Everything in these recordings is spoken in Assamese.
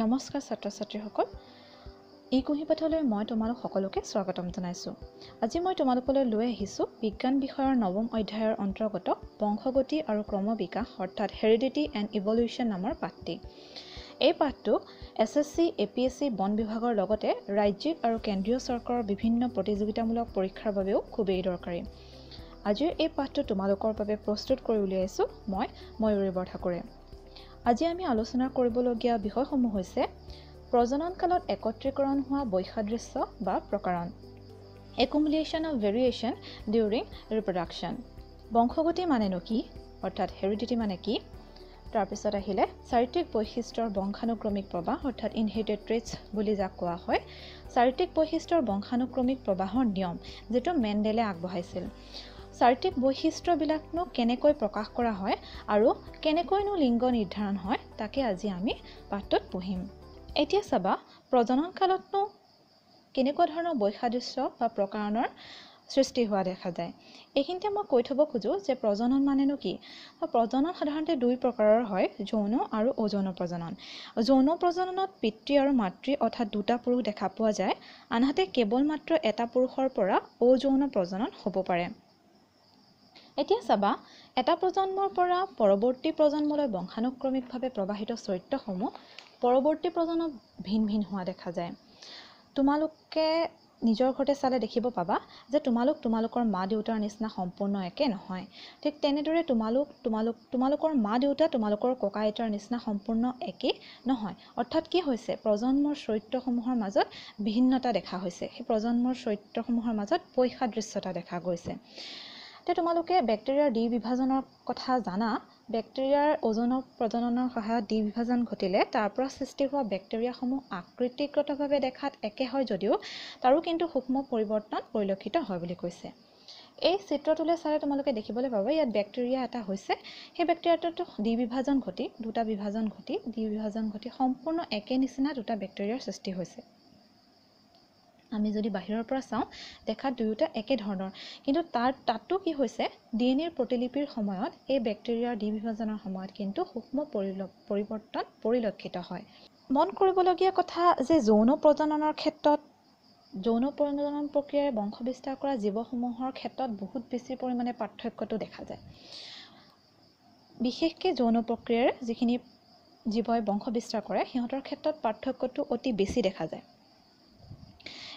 নমস্কাৰ ছাত্ৰ ছাত্ৰীসকল এই কুঁহিপাঠলৈ মই তোমালোক সকলোকে স্বাগতম জনাইছোঁ। আজি মই তোমালোকলৈ লৈ আহিছোঁ বিজ্ঞান বিষয়ৰ নৱম অধ্যায়ৰ অন্তৰ্গত বংশগতি আৰু ক্ৰমবিকাশ অৰ্থাৎ হেৰিডিটি এণ্ড ইভলিউশ্যন নামৰ পাঠটি। এই পাঠটো SSC, APSC, বন বিভাগৰ লগতে ৰাজ্যিক আৰু কেন্দ্ৰীয় চৰকাৰৰ বিভিন্ন প্ৰতিযোগিতামূলক পৰীক্ষাৰ বাবেও খুবেই দৰকাৰী। আজিৰ এই পাঠটো তোমালোকৰ বাবে প্ৰস্তুত কৰি উলিয়াইছোঁ মই ময়ূৰী বৰঠাকুৰে। আজি আমি আলোচনা কৰিবলগীয়া বিষয়সমূহ হৈছে প্ৰজনন কালত একত্ৰীকৰণ হোৱা বৈসাদৃশ্য বা প্ৰকাৰণ, একুমুলেশ্যন অফ ভেৰিয়েশ্যন ডিউৰিং ৰিপ্ৰডাকশ্যন, বংশগতি মানেনো কি অৰ্থাৎ হেৰিডিটি মানে কি, তাৰপিছত আহিলে চাৰিত্ৰিক বৈশিষ্ট্যৰ বংশানুক্ৰমিক প্ৰবাহ অৰ্থাৎ ইনহেৰিটেড ট্ৰেটছ বুলি যাক কোৱা হয়, চাৰিত্ৰিক বৈশিষ্ট্যৰ বংশানুক্ৰমিক প্ৰবাহৰ নিয়ম যিটো মেণ্ডেলে আগবঢ়াইছিল, চাৰিত্ৰিক বৈশিষ্ট্যবিলাকনো কেনেকৈ প্ৰকাশ কৰা হয় আৰু কেনেকৈনো লিংগ নিৰ্ধাৰণ হয় তাকে আজি আমি পাঠটোত পঢ়িম। এতিয়া চাবা প্ৰজনন কালতনো কেনেকুৱা ধৰণৰ বৈসাদৃশ্য বা প্ৰকাৰণৰ সৃষ্টি হোৱা দেখা যায়। এইখিনিতে মই কৈ থ'ব খোজোঁ যে প্ৰজনন মানেনো কি। প্ৰজনন সাধাৰণতে দুই প্ৰকাৰৰ হয়, যৌন আৰু অযৌন প্ৰজনন। যৌন প্ৰজননত পিতৃ আৰু মাতৃ অৰ্থাৎ দুটা পুৰুষ দেখা পোৱা যায়, আনহাতে কেৱল মাত্ৰ এটা পুৰুষৰ পৰা অযৌন প্ৰজনন হ'ব পাৰে। এতিয়া চাবা এটা প্ৰজন্মৰ পৰা পৰৱৰ্তী প্ৰজন্মলৈ বংশানুক্ৰমিকভাৱে প্ৰবাহিত চৰিত্ৰসমূহ পৰৱৰ্তী প্ৰজন্মত ভিন ভিন হোৱা দেখা যায়। তোমালোকে নিজৰ ঘৰতে চালে দেখিব পাবা যে তোমালোকৰ মা দেউতাৰ নিচিনা সম্পূৰ্ণ একে নহয়। ঠিক তেনেদৰে তোমালোকৰ মা দেউতা তোমালোকৰ ককা আইতাৰ নিচিনা সম্পূৰ্ণ একেই নহয়। অৰ্থাৎ কি হৈছে, প্ৰজন্মৰ চৰিত্ৰসমূহৰ মাজত ভিন্নতা দেখা হৈছে, সেই প্ৰজন্মৰ চৰিত্ৰসমূহৰ মাজত বৈসাদৃশ্যতা দেখা গৈছে। এতিয়া তোমালোকে বেক্টেৰিয়াৰ দ্বিবিভাজনৰ কথা জানা। বেক্টেৰিয়াৰ অযৌন প্ৰজননৰ সহায়ত দ্বিবিভাজন ঘটিলে তাৰ পৰা সৃষ্টি হোৱা বেক্টেৰিয়াসমূহ আকৃতিগতভাৱে দেখাত একে হয় যদিও তাৰো কিন্তু সূক্ষ্ম পৰিৱৰ্তন পৰিলক্ষিত হয় বুলি কৈছে। এই চিত্ৰটোলৈ চালে তোমালোকে দেখিবলৈ পাবা ইয়াত বেক্টেৰিয়া এটা হৈছে, সেই বেক্টেৰিয়াটোত দুটা বিভাজন ঘটি সম্পূৰ্ণ একে নিচিনা দুটা বেক্টেৰিয়াৰ সৃষ্টি হৈছে। আমি যদি বাহিৰৰ পৰা চাওঁ দেখাত দুয়োটা একে ধৰণৰ, কিন্তু তাতো কি হৈছে, DNA প্ৰতিলিপিৰ সময়ত এই বেক্টেৰিয়াৰ দ্বিবিভাজনৰ সময়ত কিন্তু সূক্ষ্ম পৰিৱৰ্তন পৰিলক্ষিত হয়। মন কৰিবলগীয়া কথা যে যৌন প্ৰজনন প্ৰক্ৰিয়াৰে বংশ বিস্তাৰ কৰা জীৱসমূহৰ ক্ষেত্ৰত বহুত বেছি পৰিমাণে পাৰ্থক্যটো দেখা যায়। বিশেষকৈ যৌন প্ৰক্ৰিয়াৰে যিখিনি জীৱই বংশ বিস্তাৰ কৰে সিহঁতৰ ক্ষেত্ৰত পাৰ্থক্যটো অতি বেছি দেখা যায়।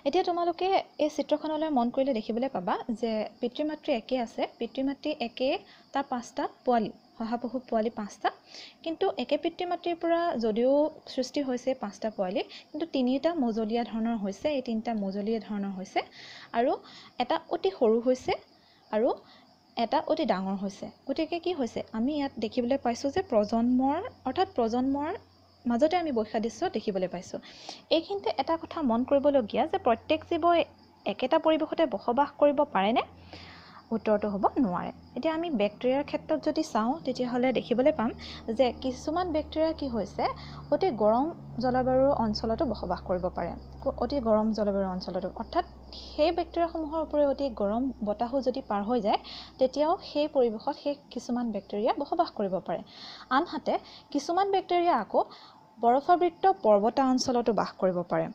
এতিয়া তোমালোকে এই চিত্ৰখনলৈ মন কৰিলে দেখিবলৈ পাবা যে পিতৃ মাতৃ একে আছে, পিতৃ মাতৃ একে, তাৰ 5টা পোৱালি, শহাপহু পোৱালি 5টা, কিন্তু একে পিতৃ মাতৃৰ পৰা যদিও সৃষ্টি হৈছে 5টা পোৱালি, কিন্তু 3টা মজলীয়া ধৰণৰ হৈছে। এই 3টা মজলীয়া ধৰণৰ হৈছে আৰু এটা অতি সৰু হৈছে আৰু এটা অতি ডাঙৰ হৈছে। গতিকে কি হৈছে, আমি ইয়াত দেখিবলৈ পাইছোঁ যে প্ৰজন্মৰ মাজতে আমি বৈসাদৃশ্য দেখিবলৈ পাইছোঁ। এইখিনিতে এটা কথা মন কৰিবলগীয়া যে প্ৰত্যেক জীৱই একেটা পৰিৱেশতে বসবাস কৰিব পাৰেনে? উত্তৰটো হ'ব নোৱাৰে। এতিয়া আমি বেক্টেৰিয়াৰ ক্ষেত্ৰত যদি চাওঁ তেতিয়াহ'লে দেখিবলৈ পাম যে কিছুমান বেক্টেৰিয়া কি হৈছে অতি গৰম জলবায়ুৰ অঞ্চলতো বসবাস কৰিব পাৰে, অতি গৰম জলবায়ুৰ অঞ্চলতো। অৰ্থাৎ সেই বেক্টেৰিয়াসমূহৰ ওপৰত অতি গৰম বতাহো যদি পাৰ হৈ যায় তেতিয়াও সেই পৰিৱেশত সেই কিছুমান বেক্টেৰিয়া বসবাস কৰিব পাৰে। আনহাতে কিছুমান বেক্টেৰিয়া আকৌ বৰফাবৃত পৰ্বতাঞ্চলতো বাস কৰিব পাৰে।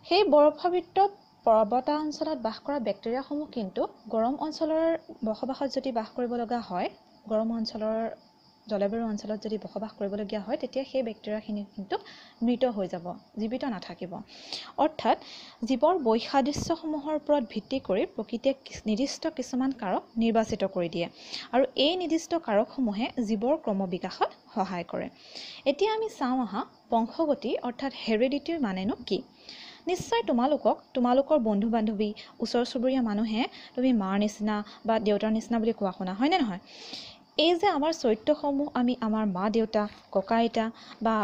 সেই বৰফাবৃত পৰ্বতাঞ্চলত বাস কৰা বেক্টেৰিয়াসমূহ কিন্তু গৰম অঞ্চলৰ বসবাসত যদি বাস কৰিব লগা হয়, গৰম অঞ্চলৰ জলবায়ুৰ অঞ্চলত যদি বসবাস কৰিবলগীয়া হয় তেতিয়া সেই বেক্টেৰিয়াখিনি কিন্তু মৃত হৈ যাব, জীৱিত নাথাকিব। অৰ্থাৎ জীৱৰ বৈসাদৃশ্যসমূহৰ ওপৰত ভিত্তি কৰি প্ৰকৃতিয়ে নিৰ্দিষ্ট কিছুমান কাৰক নিৰ্বাচিত কৰি দিয়ে আৰু এই নিৰ্দিষ্ট কাৰকসমূহে জীৱৰ ক্ৰমবিকাশত সহায় কৰে। এতিয়া আমি চাওঁ আহা বংশগতি অৰ্থাৎ হেৰিডিটিৰ মানেনো কি। নিশ্চয় তোমালোকৰ বন্ধু বান্ধৱী, ওচৰ চুবুৰীয়া মানুহে তুমি মাৰ নিচিনা বা দেউতাৰ নিচিনা বুলি কোৱা শুনা, হয়নে নহয়? এই যে আমাৰ চৰিত্ৰসমূহ আমি আমাৰ মা দেউতা, ককা আইতা বা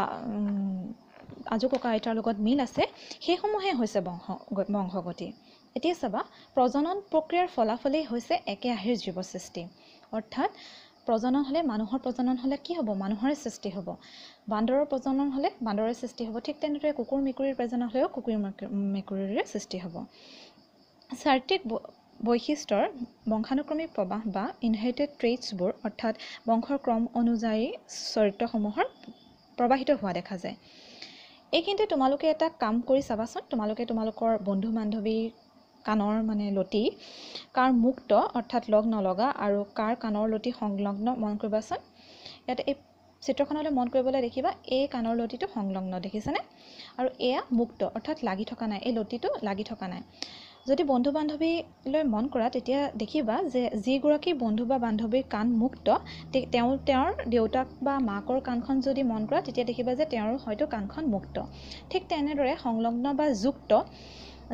আজো ককা আইতাৰ লগত মিল আছে, সেইসমূহে হৈছে বংশগতি। এতিয়া চাবা প্ৰজনন প্ৰক্ৰিয়াৰ ফলাফলেই হৈছে একে আৰ্হিৰ জীৱ সৃষ্টি। অৰ্থাৎ প্ৰজনন হ'লে মানুহৰ প্ৰজনন হ'লে কি হ'ব, মানুহৰে সৃষ্টি হ'ব। বান্দৰৰ প্ৰজনন হ'লে বান্দৰে সৃষ্টি হ'ব। ঠিক তেনেদৰে কুকুৰ মেকুৰীৰ প্ৰজনন হ'লেও কুকুৰ মেকুৰীৰে সৃষ্টি হ'ব। চাৰিত্ৰিক বৈশিষ্ট্যৰ বংশানুক্ৰমিক প্ৰবাহ বা ইনহেৰিটেড ট্ৰেইটছবোৰ অৰ্থাৎ বংশৰ ক্ৰম অনুযায়ী চৰিত্ৰসমূহৰ প্ৰবাহিত হোৱা দেখা যায়। এইখিনিতে তোমালোকে এটা কাম কৰি চাবাচোন তোমালোকে তোমালোকৰ বন্ধু বান্ধৱীৰ কাণৰ মানে লতি কাৰ মুক্ত অৰ্থাৎ লগ নলগা আৰু কাৰ কাণৰ লতি সংলগ্ন মন কৰিবাচোন ইয়াতে এই চিত্ৰখনলৈ মন কৰিবলৈ দেখিবা এই কাণৰ লতিটো সংলগ্ন দেখিছানে আৰু এয়া মুক্ত অৰ্থাৎ লাগি থকা নাই এই লতিটো লাগি থকা নাই যদি বন্ধু বান্ধৱীলৈ মন কৰা তেতিয়া দেখিবা যে যিগৰাকী বন্ধু বা বান্ধৱীৰ কাণ মুক্ত তেওঁৰ দেউতাক বা মাকৰ কাণখন যদি মন কৰা তেতিয়া দেখিবা যে তেওঁৰ হয়তো কাণখন মুক্ত ঠিক তেনেদৰে সংলগ্ন বা যুক্ত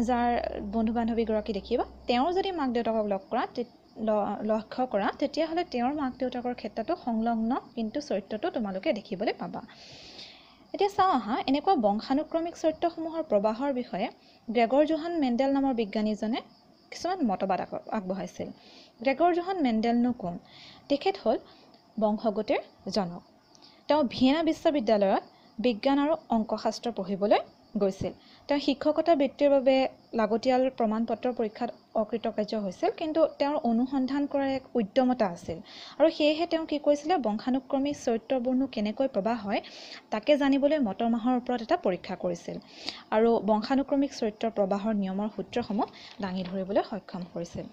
যাৰ বন্ধু বান্ধৱীগৰাকী দেখিবা তেওঁৰ যদি মাক দেউতাকক লক্ষ্য কৰা তেতিয়াহ'লে তেওঁৰ মাক দেউতাকৰ ক্ষেত্ৰতো সংলগ্ন কিন্তু চৰিত্ৰটো তোমালোকে দেখিবলৈ পাবা এতিয়া চাওঁ আহা এনেকুৱা বংশানুক্ৰমিক চৰিত্ৰসমূহৰ প্ৰবাহৰ বিষয়ে গ্ৰেগৰ জোহান মেণ্ডেল নামৰ বিজ্ঞানীজনে কিছুমান মতবাদ আগবঢ়াইছিল গ্ৰেগৰ জোহান মেণ্ডেলনো কোন তেখেত হ'ল বংশগতিৰ জনক তেওঁ ভিয়েনা বিশ্ববিদ্যালয়ত বিজ্ঞান আৰু অংকশাস্ত্ৰ পঢ়িবলৈ গৈছিল তেওঁ শিক্ষকতা বৃত্তিৰ বাবে লাগতিয়াল প্ৰমাণপত্ৰ পৰীক্ষাত অকৃতকাৰ্য হৈছিল কিন্তু তেওঁৰ অনুসন্ধান কৰাৰ এক উদ্যমতা আছিল আৰু সেয়েহে তেওঁ কি কৰিছিলে বংশানুক্ৰমিক চৰিত্ৰবোৰনো কেনেকৈ প্ৰবাহ হয় তাকে জানিবলৈ মটৰ মাহৰ ওপৰত এটা পৰীক্ষা কৰিছিল আৰু বংশানুক্ৰমিক চৰিত্ৰৰ প্ৰবাহৰ নিয়মৰ সূত্ৰসমূহ দাঙি ধৰিবলৈ সক্ষম হৈছিল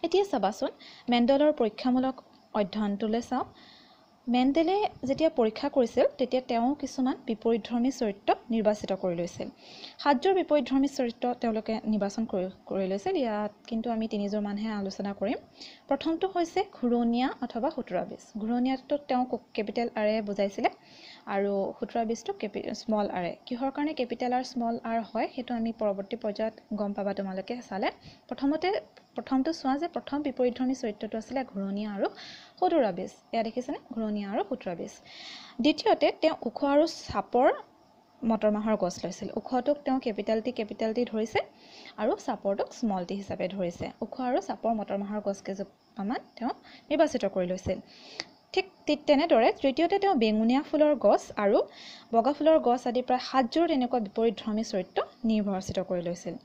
এতিয়া চাবাচোন মেণ্ডেলৰ পৰীক্ষামূলক অধ্যয়নটোলৈ চাওঁ মেণ্ডেলে যেতিয়া পৰীক্ষা কৰিছিল তেতিয়া তেওঁ কিছুমান বিপৰীতধৰ্মী চৰিত্ৰ নিৰ্বাচিত কৰি লৈছিল 7যোৰ বিপৰীতধৰ্মী চৰিত্ৰ তেওঁলোকে নিৰ্বাচন কৰি লৈছিল ইয়াত কিন্তু আমি 3যোৰ মানহে আলোচনা কৰিম প্ৰথমটো হৈছে ঘূৰণীয়া অথবা হুতুৰাবিজ ঘূৰণীয়াটো তেওঁ কেপিটেল আৰে বুজাইছিলে আৰু হুতুৰাবিজটো স্মল আৰে কিহৰ কাৰণে কেপিটেল আৰ স্মল আৰ হয় সেইটো আমি পৰৱৰ্তী পৰ্যায়ত গম পাবা তোমালোকে চালে প্ৰথমটো চোৱা যে প্ৰথম বিপৰীতধৰ্মী চৰিত্ৰটো আছিলে ঘূৰণীয়া আৰু হুতুৰাবিজ এয়া দেখিছেনে ঘূৰণীয়া আৰু হুতুৰাবিজ দ্বিতীয়তে তেওঁ ওখ আৰু চাপৰ মটৰ মাহৰ গছ লৈছিল ওখটোক তেওঁ কেপিটেল টি ধৰিছে আৰু চাপৰটোক স্মল টি হিচাপে ধৰিছে ওখ আৰু চাপৰ মটৰ মাহৰ গছ কেইজোপামান তেওঁ নিৰ্বাচিত কৰি লৈছিল ঠিক তেনেদৰে তৃতীয়তে তেওঁ বেঙুনীয়া ফুলৰ গছ আৰু বগা ফুলৰ গছ আদি প্ৰায় 7যোৰ তেনেকুৱা বিপৰীতধৰ্মী চৰিত্ৰ নিৰ্বাচিত কৰি লৈছিল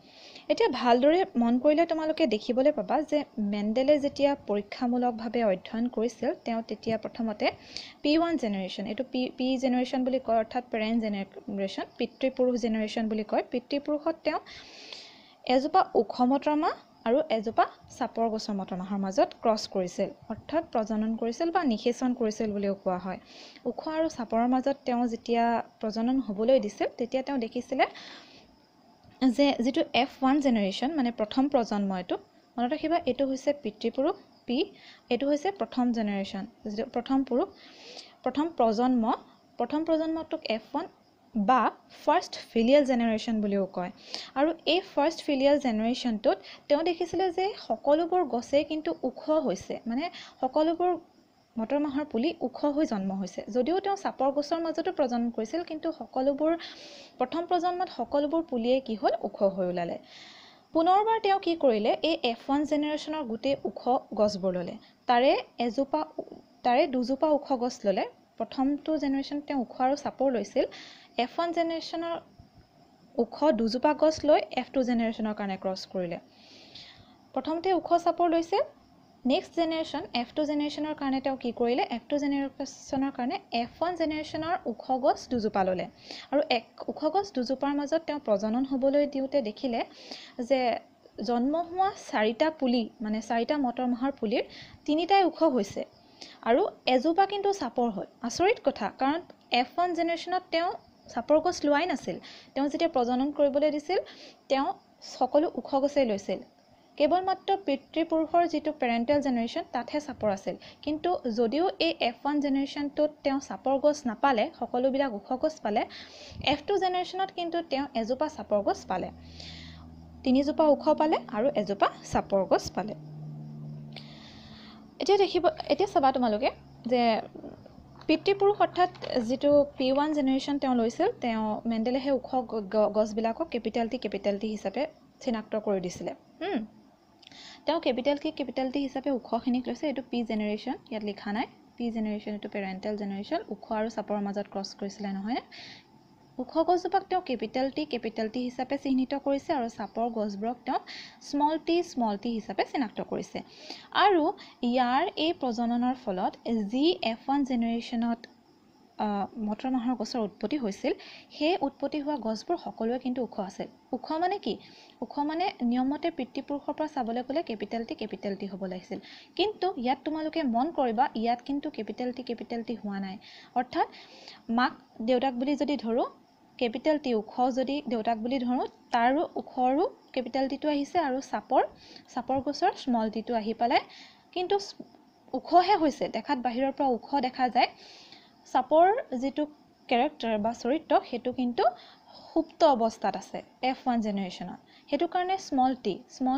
এতিয়া ভালদৰে মন কৰিলে তোমালোকে দেখিবলৈ পাবা যে মেণ্ডেলে যেতিয়া পৰীক্ষামূলকভাৱে অধ্যয়ন কৰিছিল তেওঁ তেতিয়া প্ৰথমতে P1 জেনেৰেশ্যন এইটো পি জেনেৰেশ্যন বুলি কয় অৰ্থাৎ পেৰেণ্ট জেনেৰেশ্যন পিতৃপুৰুষ জেনেৰেশ্যন বুলি কয় পিতৃপুৰুষত তেওঁ এজোপা ওখ মটৰ মাহ আৰু এজোপা চাপৰ গছৰ মটৰ মাহৰ মাজত ক্ৰছ কৰিছিল অৰ্থাৎ প্ৰজনন কৰিছিল বা নিষেচন কৰিছিল বুলিও কোৱা হয় ওখ আৰু চাপৰৰ মাজত তেওঁ যেতিয়া প্ৰজনন হ'বলৈ দিছিল তেতিয়া তেওঁ দেখিছিলে যে যিটো F1 জেনেৰেশ্যন মানে প্ৰথম প্ৰজন্ম এইটো মনত ৰাখিবা এইটো হৈছে পিতৃপুৰুষ পি এইটো হৈছে প্ৰথম জেনেৰেশ্যন প্ৰথম প্ৰজন্মটোক F1 বা ফাৰ্ষ্ট ফিলিয়েল জেনেৰেশ্যন বুলিও কয় আৰু এই ফাৰ্ষ্ট ফিলিয়েল জেনেৰেশ্যনটোত তেওঁ দেখিছিলে যে সকলোবোৰ গছেই কিন্তু ওখ হৈছে মানে সকলোবোৰ মটৰ মাহৰ পুলি ওখ হৈ জন্ম হৈছে যদিও তেওঁ চাপৰ গছৰ মাজতো প্ৰজনন কৰিছিল কিন্তু প্ৰথম প্ৰজন্মত সকলোবোৰ পুলিয়ে কি হ'ল ওখ হৈ ওলালে পুনৰবাৰ তেওঁ কি কৰিলে এই F1 জেনেৰেশ্যনৰ গোটেই ওখ গছবোৰ ল'লে তাৰে দুজোপা ওখ গছ ল'লে প্ৰথমটো জেনেৰেশ্যন তেওঁ ওখ আৰু চাপৰ লৈছিল F1 জেনেৰেশ্যনৰ ওখ দুজোপা গছ লৈ F2 জেনেৰেশ্যনৰ কাৰণে ক্ৰছ কৰিলে প্ৰথমতে ওখ চাপৰ লৈছিল নেক্সট জেনেৰেশ্যন F2 জেনেৰেশ্যনৰ কাৰণে তেওঁ কি কৰিলে F2 জেনেৰেশ্যনৰ কাৰণে F1 জেনেৰেশ্যনৰ ওখ গছ দুজোপা ল'লে আৰু ওখ গছ দুজোপাৰ মাজত তেওঁ প্ৰজনন হ'বলৈ দিওঁতে দেখিলে যে জন্ম হোৱা 4টা পুলি মানে 4টা মটৰ মাহৰ পুলিৰ 3টাই ওখ হৈছে আৰু এজোপা কিন্তু চাপৰ হ'ল আচৰিত কথা কাৰণ F1 জেনেৰেশ্যনত তেওঁ চাপৰ গছ লোৱাই নাছিল তেওঁ যেতিয়া প্ৰজনন কৰিবলৈ দিছিল তেওঁ সকলো ওখ গছেই লৈছিল কেৱল মাত্ৰ পিতৃপুৰুষৰ যিটো পেৰেণ্টেল জেনেৰেশ্যন তাতহে চাপৰ আছিল কিন্তু যদিও এই F1 জেনেৰেশ্যনটোত তেওঁ চাপৰ গছ নাপালে সকলোবিলাক ওখ গছ পালে F2 জেনেৰেশ্যনত কিন্তু তেওঁ এজোপা চাপৰ গছ পালে 3জোপা ওখ পালে আৰু এজোপা চাপৰ গছ পালে এতিয়া চাবা তোমালোকে যে পিতৃপুৰুষ অৰ্থাৎ যিটো P1 জেনেৰেশ্যন তেওঁ লৈছিল তেওঁ মেণ্ডেলেহে ওখ গছবিলাকক কেপিটেল টি হিচাপে চিনাক্ত কৰি দিছিলে তেওঁ কেপিটেল টি হিচাপে ওখখিনিক লৈছে এইটো P জেনেৰেশ্যন ইয়াত লিখা নাই P জেনেৰেশ্যন এইটো পেৰেণ্টেল জেনেৰেশ্যন ওখ আৰু চাপৰ মাজত ক্ৰছ কৰিছিলে নহয় ওখ গছজোপাক তেওঁ কেপিটেল টি হিচাপে চিহ্নিত কৰিছে আৰু চাপৰ গছবোৰক তেওঁ স্মল টি হিচাপে চিনাক্ত কৰিছে আৰু ইয়াৰ এই প্ৰজননৰ ফলত যি F1 জেনেৰেশ্যনত মটৰ মাহৰ গছৰ উৎপত্তি হৈছিল সেই উৎপত্তি হোৱা গছবোৰ সকলোৱে কিন্তু ওখ আছিল ওখ মানে কি ওখ মানে নিয়মতে পিতৃপুৰুষৰ পৰা চাবলৈ গ'লে কেপিটেল টি হ'ব লাগিছিল কিন্তু ইয়াত তোমালোকে মন কৰিবা ইয়াত কিন্তু কেপিটেল টি হোৱা নাই অৰ্থাৎ মাক দেউতাক বুলি যদি ধৰো কেপিটেল টি ওখ যদি দেউতাক বুলি ধৰো তাৰো ওখৰো কেপিটেল টিটো আহিছে আৰু চাপৰ গছৰ স্মল টিটো আহি পালে কিন্তু ওখহে হৈছে দেখাত বাহিৰৰ পৰা ওখ দেখা যায় চাপৰ যিটো ক্যাৰেক্টাৰ বা চৰিত্ৰ হেতু কিন্তু সুপ্ত অৱস্থাত আছে F1 জেনাৰেশনত হেতু কাৰণে স্মল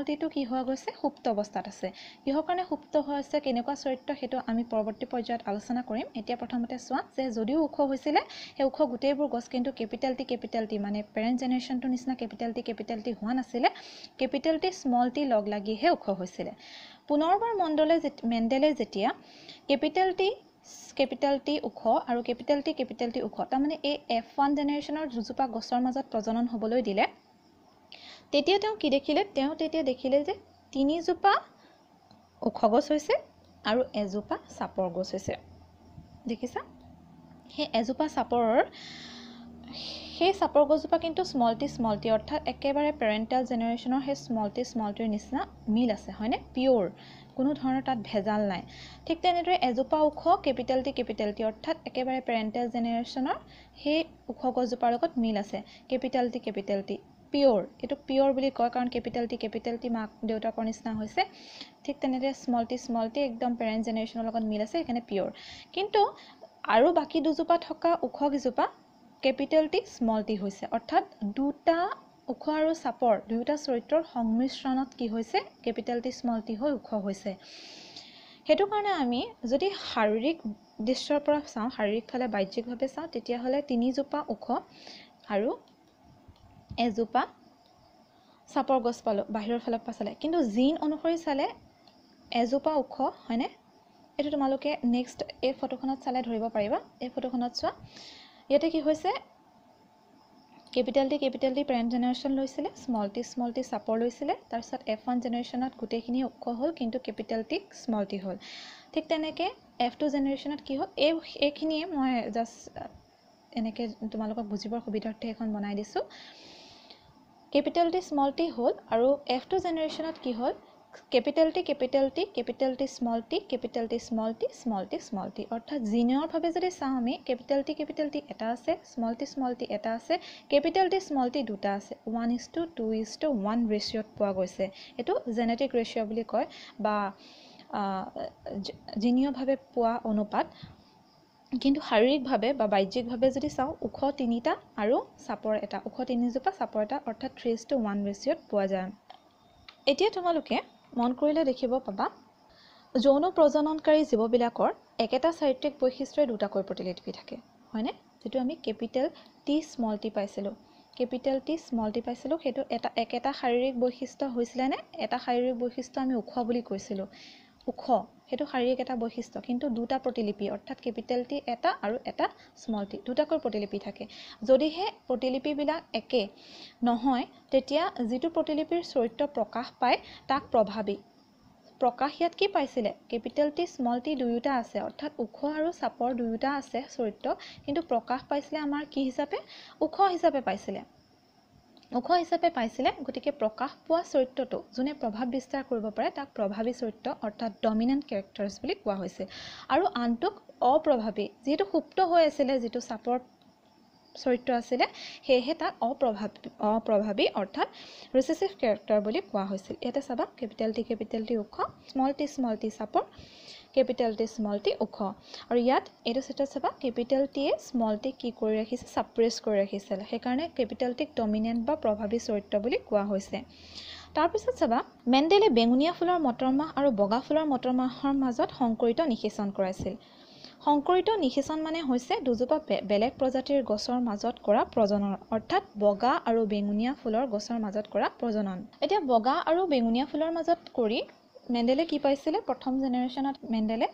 টি টো কি হৈ গৈছে সুপ্ত অৱস্থাত আছে কিহৰ কাৰণে সুপ্ত হৈ আছে কেনেকুৱা চৰিত্ৰ হেতু আমি পৰৱৰ্তী পৰ্যায়ত আলোচনা কৰিম এতিয়া প্ৰথমতে চোৱা যে যদিও ওখ হৈছিলে হে ওখ গুটেইবোৰ গছ কিন্তু কেপিটেল টি মানে পেৰেন্ট জেনাৰেশনটো নিচিনা কেপিটেল টি হোৱা নাছিলে কেপিটেল টি স্মল টি লগ লাগিহে ওখ হৈছিলে পুনৰবাৰ মেণ্ডেলে যেতিয়া কেপিটেল টি ওখ আৰু কেপিটেল টি ওখ তাৰ মানে এই F1 জেনাৰেশনৰ দুজোপা গছৰ মাজত প্ৰজনন হ'বলৈ দিলে তেতিয়া তেওঁ কি দেখিলে তেওঁ তেতিয়া দেখিলে যে তিনিজোপা ওখ গছ হৈছে আৰু এজোপা চাপৰ গছ হৈছে দেখিছা হে এজোপা সেই চাপৰ গছজোপা কিন্তু স্মল টি অৰ্থাৎ একেবাৰে পেৰেন্টাল জেনাৰেশনৰ হে স্মল টিৰ নিচিনা মিল আছে হয়নে পিওৰ কোনো ধৰণৰ তাত ভেজাল নাই ঠিক তেনেদৰে এজোপা ওখ কেপিটেল টি অৰ্থাৎ একেবাৰে পেৰেন্টাল জেনাৰেশনৰ হে ওখ গছজোপাৰ লগত মিল আছে কেপিটেল টি পিওৰ এটো পিওৰ বুলি কয় কাৰণ কেপিটেল টি মাক দেউতাকৰ নিচিনা হৈছে ঠিক তেনেদৰে স্মল টি একদম পেৰেন্ট জেনাৰেশনৰ লগত মিল আছে এখানে পিওৰ কিন্তু আৰু বাকি দুজোপা থকা ওখ গিজোপা কেপিটেল টি স্মল টি হৈছে অৰ্থাৎ দুটা ওখ আৰু চাপৰ দুটা চৰিত্ৰৰ সংমিশ্ৰণত কি হৈছে কেপিটেল টি স্মল টি হৈ ওখ হৈছে হেতু কাৰণে আমি যদি শাৰীৰিক দৃশ্যৰ পৰা চাওঁ শাৰীৰিক ফালে বাহ্যিকভাৱে চাওঁ তেতিয়া হলে তিনিজোপা ওখ আৰু এজোপা চাপৰ গছ পালো বাহিৰৰ ফালৰ পৰা চালে কিন্তু জিন অনুসৰি চালে এজোপা ওখ হয়নে এটো তোমালোকে নেক্সট এই ফটোখনত চালে ধৰিব পাৰিবা এই ফটোখনত চোৱা ইয়াতে কি হৈছে কেপিটেল টি পেৰেন্ট জেনাৰেশন লৈছিলে স্মল টি চাপৰ লৈছিলে তাৰ পিছত F1 জেনাৰেশনত গুটেখিনি ওখ হ'ল কিন্তু কেপিটেল টি স্মল টি হ'ল ঠিক তেনেকে F2 জেনাৰেশনত কি হ'ল এইখিনিয়ে মই জাস্ট এনেকে তোমালোকক বুজিবৰ সুবিধাৰ্থে এখন বনাই দিছো কেপিটেল টি স্মল টি হ'ল আৰু F2 জেনাৰেশনত কি হ'ল কেপিটেল টি স্মল টি অৰ্থাৎ জিনৰ ভাবে যদি চাওঁ আমি কেপিটেল টি এটা আছে স্মল টি এটা আছে কেপিটেল টি স্মল টি দুটা আছে 1:2:1 ৰেশিওত পোৱা গৈছে এটো জেনেটিক ৰেশিও বুলি কয় বা জিনীয় ভাবে পোৱা অনুপাত কিন্তু শাৰীৰিক ভাবে বা বাহ্যিক ভাবে যদি চাওঁ ওখ তিনিটা আৰু চাপৰ এটা ওখ তিনিজোপা চাপৰ এটা অৰ্থাৎ 3:1 ৰেশিওত পোৱা যায় এতিয়া তোমালোকে মন কৰিলে দেখিব পাবা যৌন প্ৰজননকাৰী জীৱবিলাকৰ একেটা চাৰিত্ৰিক বৈশিষ্ট্যৰে দুটাকৈ প্ৰতিলিপি থাকে হয়নে যেটো আমি কেপিটেল টি স্মল টি পাইছিলো হেতু একেটা শাৰীৰিক বৈশিষ্ট্য হৈছিল নে এটা শাৰীৰিক বৈশিষ্ট্য আমি ওখ বুলি কৈছিলো ওখ হেতু শাৰীৰিক এটা বৈশিষ্ট্য কিন্তু দুটা প্ৰতিলিপি অৰ্থাৎ কেপিটেল টি এটা আৰু এটা স্মল টি দুটাকৈ প্ৰতিলিপি থাকে যদিহে প্ৰতিলিপি বিলাক একে নহয় তেতিয়া যিটো প্ৰতিলিপিৰ চৰিত্ৰ প্ৰকাশ পায় তাক প্ৰকাশ ইয়াত কি পাইছিলে কেপিটেল টি স্মল টি দুয়োটা আছে অৰ্থাৎ ওখ আৰু চাপৰ দুয়োটা আছে চৰিত্ৰ কিন্তু প্ৰকাশ পাইছিলে আমাৰ কি হিচাপে ওখ হিচাপে পাইছিলে গতিকে প্ৰকাশ পোৱা চৰিত্ৰটো যোনে প্ৰভাৱ বিস্তাৰ কৰিব পাৰে তাক প্ৰভাৱী চৰিত্ৰ অৰ্থাৎ ডমিনেন্ট ক্যাৰেক্টাৰ্স বুলি কোৱা হৈছে আৰু আনটোক অপ্ৰভাৱী যেটো সুপ্ত হৈ আছিল যেটো চাপৰ চৰিত্ৰ আছিল হেহে তাক অপ্ৰভাৱী অৰ্থাৎ ৰিসেসিভ ক্যাৰেক্টাৰ বুলি কোৱা হৈছিল ইয়াতে চাবা কেপিটেল টি ওখ স্মল টি চাপৰ কেপিটেল টি স্মল টি ওখ আৰু ইয়াত এটো সেটা চাবা কেপিটেল টি স্মল টি কি কৰি ৰাখিছে সাপ্ৰেছ কৰি ৰাখিছিল সেই কাৰণে কেপিটেল টি ডমিনেন্ট বা প্ৰভাৱী চৰিত্ৰ বুলি কোৱা হৈছে তাৰ পিছত চাবা মেণ্ডেলে বেঙুনীয়া ফুলৰ মটৰমাহ আৰু বগা ফুলৰ মটৰমাহৰ মাজত সংকৰিত নিষেচন কৰাইছিল সংকৰিত নিষেচন মানে হৈছে দুজোপা বেলেগ প্ৰজাতিৰ গছৰ মাজত কৰা প্ৰজনন অৰ্থাৎ বগা আৰু বেঙুনীয়া ফুলৰ গছৰ মাজত কৰা প্ৰজনন এতিয়া বগা আৰু বেঙুনীয়া ফুলৰ মাজত কৰি মেণ্ডেলে কি পাইছিলে প্ৰথম জেনাৰেশনত মেণ্ডেলে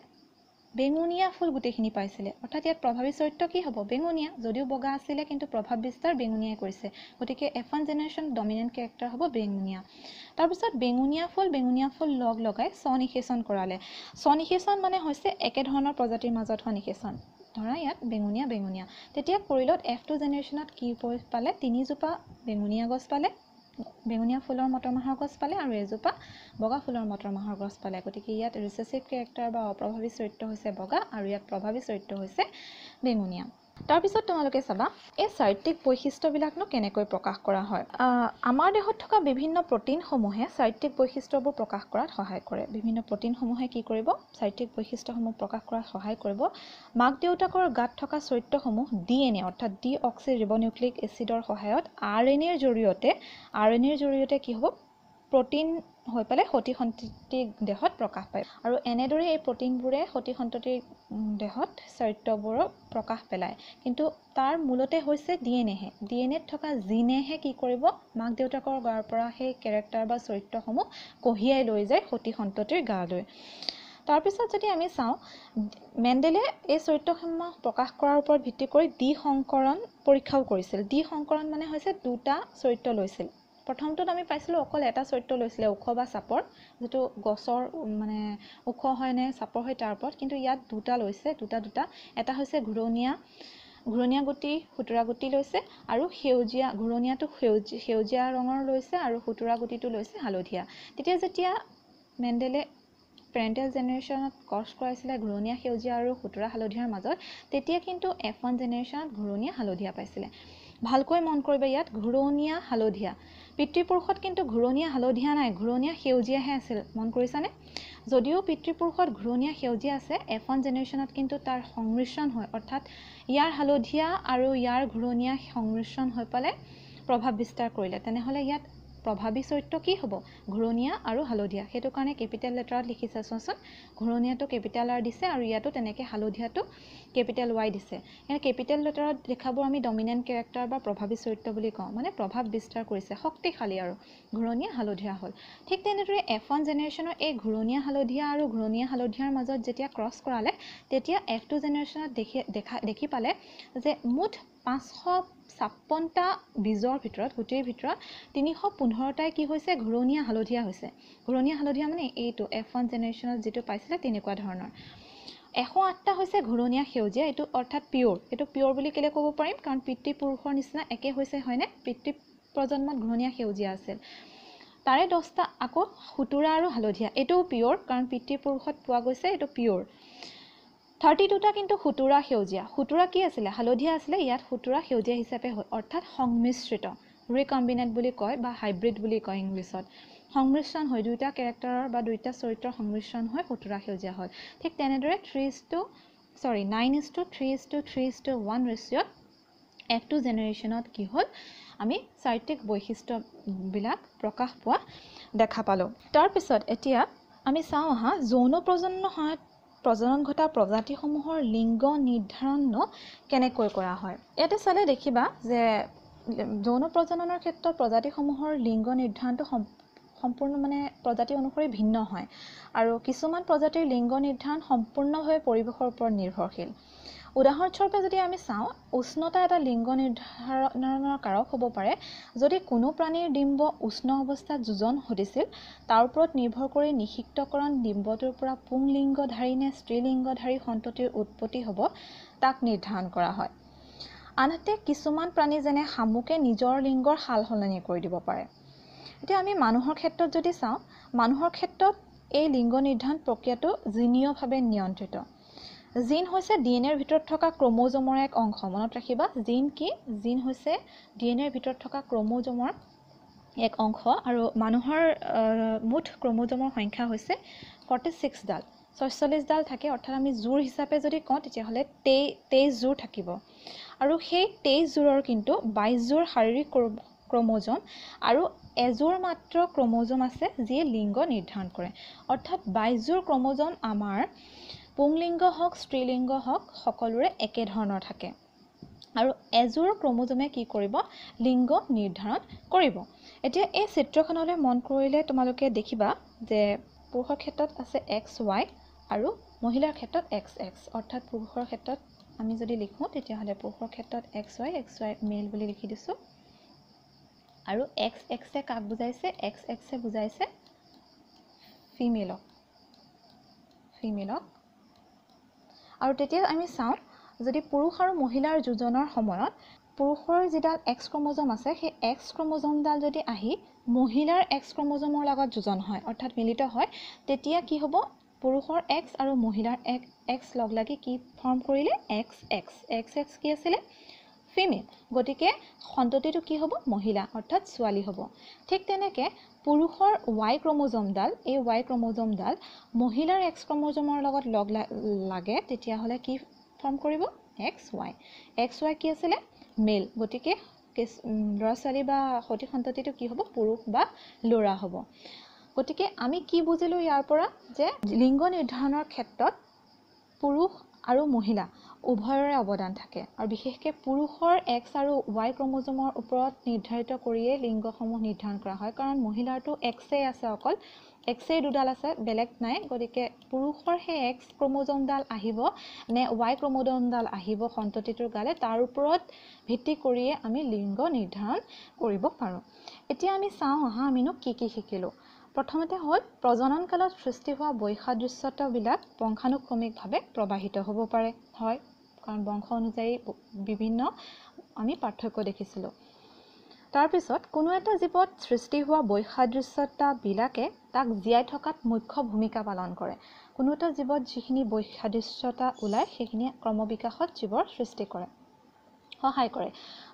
বেঙুনীয়া ফুল গুটেখিনি পাইছিলে অৰ্থাৎ ইয়াত প্ৰভাৱী চৰিত্ৰ কি হ'ব বেঙুনীয়া যদিও বগা আছিল কিন্তু প্ৰভাৱ বিস্তাৰ বেঙুনীয়াই কৰিছে গতিকে F1 জেনাৰেশন ডমিনেন্ট ক্যাৰেক্টাৰ হ'ব বেঙুনীয়া তাৰ পিছত বেঙুনীয়া ফুল লগাই স্বনিষেচন কৰালে স্বনিষেচন মানে হৈছে একে ধৰণৰ প্ৰজাতিৰ মাজত হোৱা নিষেচন ধৰা ইয়াত বেঙুনীয়া বেঙুনীয়া তেতিয়া কৰিলত F2 জেনেৰেশ্যনত কি পালে তিনিজোপা বেঙুনীয়া গছ পালে বেঙুনীয়া ফুলৰ মটৰ মাহৰ গছ পালে আৰু এজোপা বগা ফুলৰ মটৰ মাহৰ গছ পালে গতিকে ইয়াত ৰিসেসিভ ক্যাৰেক্টাৰ বা অপ্ৰভাৱী চৰিত্ৰ হৈছে বগা আৰু ইয়াত প্ৰভাৱী চৰিত্ৰ হৈছে বেঙুনীয়া তাৰ পিছত তোমালোকে চাবা এই চাৰিত্ৰিক বৈশিষ্ট্যবিলাকনো কেনেকৈ প্ৰকাশ কৰা হয় আমাৰ দেহত থকা বিভিন্ন প্ৰটিনসমূহে চাৰিত্ৰিক বৈশিষ্ট্যবোৰ প্ৰকাশ কৰাত সহায় কৰে বিভিন্ন প্ৰটিনসমূহে কি কৰিব চাৰিত্ৰিক বৈশিষ্ট্যসমূহ প্ৰকাশ কৰাত সহায় কৰিব মাক দেউতাকৰ গাত থকা চৰিত্ৰসমূহ DNA অৰ্থাৎ ডিঅক্সিৰিবোনিউক্লিক এচিডৰ সহায়ত RNA ৰ জৰিয়তে কি হ'ব প্ৰটিন হৈ পালে সতি সন্ততি দেহত প্ৰকাশ পায় আৰু এনেদৰে এই প্ৰটিনবোৰে সতি সন্ততি দেহত চৰিত্ৰবোৰ প্ৰকাশ পেলায় কিন্তু তাৰ মূলতে হৈছে DNA ত থকা জিনেহে কি কৰিব মাক দেউতাকৰ গাৰ পৰা সেই ক্যাৰেক্টাৰ বা চৰিত্ৰসমূহ কঢ়িয়াই লৈ যায় সতি সন্ততিৰ গালৈ তাৰ পিছত যদি আমি চাওঁ মেণ্ডেলে এই চৰিত্ৰসমূহ প্ৰকাশ কৰাৰ ওপৰত ভিত্তি কৰি দ্বি সংকৰণ পৰীক্ষাও কৰিছিল দ্বি সংকৰণ মানে হৈছে দুটা চৰিত্ৰ লৈছিল প্ৰথমটোত আমি পাইছিলো অকল এটা চৰিত্ৰ লৈছিলে ওখ বা চাপৰ যেটো গছৰ মানে ওখ হয় নে চাপৰ হয় তাৰ ওপৰত কিন্তু ইয়াত দুটা লৈছে দুটা এটা হৈছে ঘুৰণীয়া গুটি হুতুৰা গুটি লৈছে আৰু সেউজীয়া ঘুৰণীয়াটো সেউজীয়া ৰঙৰ লৈছে আৰু হুতুৰা গুটিটো লৈছে হালধীয়া যেতিয়া মেণ্ডেলে পেৰেণ্টেল জেনেৰেশ্যনত ক্ৰছ কৰাইছিলে ঘুৰণীয়া সেউজীয়া আৰু হুতুৰা হালধীয়াৰ মাজত তেতিয়া কিন্তু F1 জেনেৰেশ্যনত ঘুৰণীয়া হালধীয়া পাইছিলে ভালকৈ মন কৰিবা ইয়াত ঘুৰণীয়া হালধীয়া পিতৃপুৰুষত কিন্তু ঘুৰণীয়া হালধীয়া নাই ঘুৰণীয়া সেউজীয়াহে আছিল মন কৰিছানে যদিও পিতৃপুৰুষত ঘুৰণীয়া সেউজীয়া আছে F1 জেনেৰেশ্যনত কিন্তু তাৰ সংমিশ্ৰণ হয় অৰ্থাৎ ইয়াৰ হালধীয়া আৰু ইয়াৰ ঘুৰণীয়া সংমিশ্ৰণ হৈ পালে প্ৰভাৱ বিস্তাৰ কৰিলে তেনেহলে ইয়াত প্ৰভাৱী চৰিত্ৰ কি হ'ব ঘুৰণীয়া আৰু হালধীয়া হেতু কাৰণে কেপিটেল লেটাৰত লিখিছে চোৱাচোন ঘুৰণীয়াটো কেপিটেল R দিছে আৰু ইয়াতো তেনেকে হালধীয়াটো কেপিটেল Y দিছে এনে কেপিটেল লেটাৰত লেখাবোৰ আমি ডমিনেন্ট ক্যাৰেক্টাৰ বা প্ৰভাৱী চৰিত্ৰ বুলি কওঁ মানে প্ৰভাৱ বিস্তাৰ কৰিছে শক্তিশালী আৰু ঘুৰণীয়া হালধীয়া হ'ল ঠিক তেনেদৰে F1 জেনেৰেশ্যনৰ এই ঘুৰণীয়া হালধীয়া আৰু ঘুৰণীয়া হালধীয়াৰ মাজত যেতিয়া ক্ৰছ কৰালে তেতিয়া F2 জেনেৰেশ্যনত দেখি পালে যে মুঠ 556টা বীজৰ ভিতৰত গুটিৰ ভিতৰত 315টাই কি হৈছে ঘুৰণীয়া হালধীয়া হৈছে ঘুৰণীয়া হালধীয়া মানে এইটো F1 জেনেৰেশ্যনত যেটো পাইছিলে তেনেকুৱা ধৰণৰ 108টা হৈছে ঘুৰণীয়া সেউজীয়া এটো অৰ্থাৎ পিওৰ বুলি কেলে ক'ব পাৰিম কাৰণ পিতৃপুৰুষৰ নিচিনা একে হৈছে হয়নে পিতৃ প্ৰজন্মত ঘুৰণীয়া সেউজীয়া আছিল তাৰে 10টা আকৌ হুতুৰা আৰু হালধীয়া এটো পিওৰ কাৰণ পিতৃপুৰুষত পোৱা গৈছে এটো পিওৰ 32টা কিন্তু হুতুৰা কি আছিলে হালধীয়া আছিলে ইয়াত হুতুৰা সেউজীয়া হিচাপে হ'ল অৰ্থাৎ সংমিশ্ৰিত ৰিকম্বিনেট বুলি কয় বা হাইব্ৰিড বুলি কয় ইংলিছত সংমিশ্ৰণ হয় দুইটা ক্যাৰেক্টাৰৰ বা দুইটা চৰিত্ৰৰ সংমিশ্ৰণ হয় হুতুৰা সেউজীয়া হ'ল ঠিক তেনেদৰে 9:3:1 ৰেচিঅ'ত F2 জেনেৰেশ্যনত কি হ'ল আমি চাৰিত্ৰিক বৈশিষ্ট্যবিলাক প্ৰকাশ পোৱা দেখা পালো তাৰ পিছত এতিয়া আমি চাওঁ আহা যৌন প্ৰজনন ঘটা প্ৰজাতিসমূহৰ লিংগ নিৰ্ধাৰণ কেনেকৈ কৰা হয় ইয়াতে চালে দেখিবা যে যৌন প্ৰজননৰ ক্ষেত্ৰত প্ৰজাতিসমূহৰ লিংগ নিৰ্ধাৰণটো সম্পূৰ্ণ মানে প্ৰজাতি অনুসৰি ভিন্ন হয় আৰু কিছুমান প্ৰজাতিৰ লিংগ নিৰ্ধাৰণ সম্পূৰ্ণভাৱে পৰিৱেশৰ ওপৰত নিৰ্ভৰশীল উদাহৰণস্বৰূপে যদি আমি চাওঁ উষ্ণতা এটা লিংগ নিৰ্ধাৰণৰ কাৰক হ'ব পাৰে যদি কোনো প্ৰাণীৰ ডিম্ব উষ্ণ অৱস্থাত যোজন ঘটিছিল তাৰ ওপৰত নিৰ্ভৰ কৰি নিষিক্তকৰণ ডিম্বটোৰ পৰা পুংলিংগধাৰী নে স্ত্ৰীলিংগধাৰী সন্ততিৰ উৎপত্তি হ'ব তাক নিৰ্ধাৰণ কৰা হয় আনহাতে কিছুমান প্ৰাণী যেনে শামুকে নিজৰ লিংগৰ সালসলনি কৰি দিব পাৰে এতিয়া আমি মানুহৰ ক্ষেত্ৰত যদি চাওঁ মানুহৰ ক্ষেত্ৰত এই লিংগ নিৰ্ধাৰণ প্ৰক্ৰিয়াটো জিনীয়ভাৱে নিয়ন্ত্ৰিত জিন হৈছে ডিএনএৰ ভিতৰত থকা ক্ৰোমোজোমৰ এক অংশ মনত ৰাখিবা জিন হৈছে ডিএনএৰ ভিতৰত থকা ক্ৰোমোজোমৰ এক অংশ আৰু মানুহৰ মুঠ ক্ৰোমোজোমৰ সংখ্যা হৈছে 46 ডাল 46 ডাল থাকে অৰ্থাৎ আমি জোৰ হিচাপে যদি কওঁ তেতিয়া হলে 23 জোৰ থাকিব আৰু সেই 23 জোৰৰ কিন্তু 22 জোৰ শাৰীৰিক ক্ৰোমোজোম আৰু এজোৰ মাত্ৰ ক্ৰোমোজোম আছে যিয়ে লিংগ নিৰ্ধাৰণ কৰে অৰ্থাৎ 22 জোৰ ক্ৰোমোজোম আমাৰ পুংলিংগ হওক স্ত্ৰীলিংগ হওক সকলোৰে একে ধৰণৰ থাকে আৰু এজোৰ ক্ৰোমোজোমে কি কৰিব লিংগ নিৰ্ধাৰণ কৰিব এতিয়া এই চিত্ৰখনলৈ মন কৰিলে তোমালোকে দেখিবা যে পুৰুষৰ ক্ষেত্ৰত আছে XY আৰু মহিলাৰ ক্ষেত্ৰত XX অৰ্থাৎ পুৰুষৰ ক্ষেত্ৰত আমি যদি লিখো তেতিয়া হলে পুৰুষৰ ক্ষেত্ৰত XY মেল বুলি লিখি দিছো আৰু XX এ কাক বুজাইছে XX এ বুজাইছে ফিমেলক আৰু তেতিয়া আমি চাওঁ যদি পুৰুষ আৰু মহিলাৰ যুজনৰ সময়ত পুৰুষৰ যিডাল এক্স ক্ৰমোজম আছে সেই এক্স ক্ৰমোজমডাল যদি আহি মহিলাৰ এক্স ক্ৰমোজমৰ লগত যুজন হয় অৰ্থাৎ মিলিত হয় তেতিয়া কি হ'ব পুৰুষৰ এক্স আৰু মহিলাৰ এক্স লগ লাগি কি ফৰ্ম কৰিলে এক্স এক্স কি আছিলে ফিমেল গতিকে সন্ততিটো কি হ'ব মহিলা অৰ্থাৎ ছোৱালী হ'ব ঠিক তেনেকৈ পুৰুষৰ ওয়াই ক্ৰমোজমডাল এই ওয়াই ক্ৰমোজমডাল মহিলাৰ এক্স ক্ৰমোজমৰ লগত লগ লাগে তেতিয়াহ'লে কি ফৰ্ম কৰিব এক্স ওয়াই কি আছিলে মেল গতিকে ল'ৰা ছোৱালী বা সতি সন্ততিটো কি হ'ব পুৰুষ বা ল'ৰা হ'ব গতিকে আমি কি বুজিলো ইয়াৰ পৰা যে লিংগ নিৰ্ধাৰণৰ ক্ষেত্ৰত পুৰুষ আৰু মহিলা উভয়ৰে অৱদান থাকে আৰু বিশেষকৈ পুৰুষৰ এক্স আৰু ওয়াই ক্ৰমোজমৰ ওপৰত নিৰ্ধাৰিত কৰিয়ে লিংগসমূহ নিৰ্ধাৰণ কৰা হয় কাৰণ মহিলাৰটো এক্সেই আছে অকল এক্সেই দুডাল আছে বেলেগ নাই গতিকে পুৰুষৰ সেই এক্স ক্ৰমোজমডাল আহিব নে ওয়াই ক্ৰমোজমডাল আহিব সন্ততিটোৰ গালে তাৰ ওপৰত ভিত্তি কৰিয়ে আমি লিংগ নিৰ্ধাৰণ কৰিব পাৰোঁ এতিয়া আমি চাওঁ আমিনো কি শিকিলোঁ প্ৰথমতে হ'ল প্ৰজনন কালত সৃষ্টি হোৱা বৈসাদৃশ্যতাবিলাক বংশানুক্ৰমিকভাৱে প্ৰবাহিত হ'ব পাৰে হয় কাৰণ বংশ অনুযায়ী বিভিন্ন আমি পাৰ্থক্য দেখিছিলোঁ তাৰপিছত কোনো এটা জীৱত সৃষ্টি হোৱা বৈসাদৃশ্যতাবিলাকে তাক জীয়াই থকাত মুখ্য ভূমিকা পালন কৰে কোনো এটা জীৱত যিখিনি বৈসাদৃশ্যতা ওলায় সেইখিনি ক্ৰমবিকাশত জীৱৰ সৃষ্টি কৰে সহায় কৰে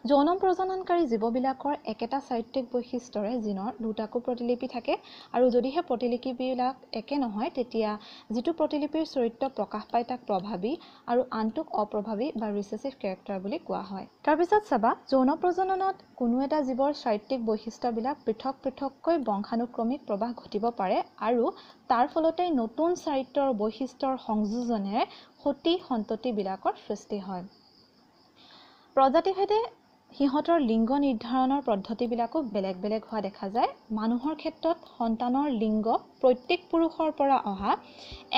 যৌন প্ৰজননকাৰী জীৱবিলাকৰ একেটা চাৰিত্ৰিক বৈশিষ্ট্যৰে জিনৰ দুটাকো প্ৰতিলিপি থাকে আৰু যদিহে প্ৰতিলিপিবিলাক একে নহয় তেতিয়া যিটো প্ৰতিলিপিৰ চৰিত্ৰ প্ৰকাশ পায় তাক প্ৰভাৱী আৰু আনটোক অপ্ৰভাৱী বা ৰিচেছিভ কেৰেক্টাৰ বুলি কোৱা হয় তাৰপিছত চাবা যৌন প্ৰজননত কোনো এটা জীৱৰ চাৰিত্ৰিক বৈশিষ্ট্যবিলাক পৃথককৈ বংশানুক্ৰমিক প্ৰবাহ ঘটিব পাৰে আৰু তাৰ ফলতে নতুন চাৰিত্ৰৰ বৈশিষ্ট্যৰ সংযোজনেৰে সতি সন্ততিবিলাকৰ সৃষ্টি হয় প্ৰজাতিভেদে সিহঁতৰ লিংগ নিৰ্ধাৰণৰ পদ্ধতিবিলাকো বেলেগ বেলেগ হোৱা দেখা যায় মানুহৰ ক্ষেত্ৰত সন্তানৰ লিংগ প্ৰত্যেক পুৰুষৰ পৰা অহা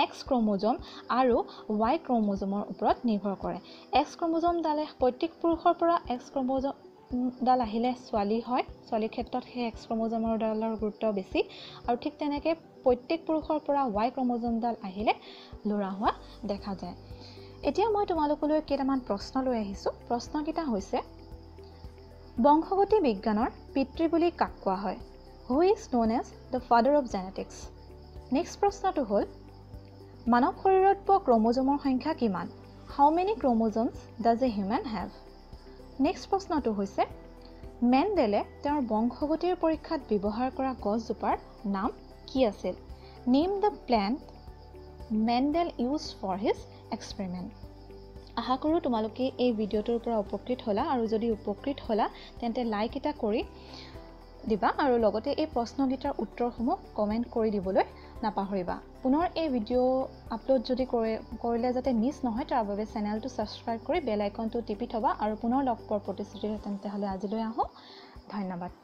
এক্স ক্ৰমোজম আৰু ওয়াই ক্ৰমোজমৰ ওপৰত নিৰ্ভৰ কৰে এক্স ক্ৰমোজমডালে প্ৰত্যেক পুৰুষৰ পৰা এক্স ক্ৰমোজমডাল আহিলে ছোৱালী হয় ছোৱালীৰ ক্ষেত্ৰত সেই এক্স ক্ৰমোজমৰ ডালৰ গুৰুত্ব বেছি আৰু ঠিক তেনেকৈ প্ৰত্যেক পুৰুষৰ পৰা ওয়াই ক্ৰমোজমডাল আহিলে ল'ৰা হোৱা দেখা যায় এতিয়া মই তোমালোকলৈ কেইটামান প্ৰশ্ন লৈ আহিছোঁ প্ৰশ্নকেইটা হৈছে বংশগতি বিজ্ঞানৰ পিতৃ বুলি কাক কোৱা হয় who is known as the father of genetics next প্ৰশ্নটো হ'ল মানৱ শৰীৰত পোৱা ক্ৰমোজমৰ সংখ্যা কিমান how many chromosomes does a human have next প্ৰশ্নটো হৈছে মেণ্ডেলে তেওঁৰ বংশগতিৰ পৰীক্ষাত ব্যৱহাৰ কৰা গছজোপাৰ নাম কি আছিল name the plant Mendel used for his experiment আশা কৰোঁ তোমালোকে এই ভিডিঅ'টোৰ পৰা উপকৃত হ'লা আৰু যদি উপকৃত হ'লা তেন্তে লাইক এটা কৰি দিবা আৰু লগতে এই প্ৰশ্নকেইটাৰ উত্তৰসমূহ কমেণ্ট কৰি দিবলৈ নাপাহৰিবা পুনৰ এই ভিডিঅ' আপলোড যদি কৰিলে যাতে মিছ নহয় তাৰ বাবে চেনেলটো ছাবস্ক্ৰাইব কৰি বেল আইকনটো টিপি থবা আৰু পুনৰ লগ পোৱাৰ প্ৰতিশ্ৰুতি তেন্তে হ'লে আজিলৈ আহোঁ ধন্যবাদ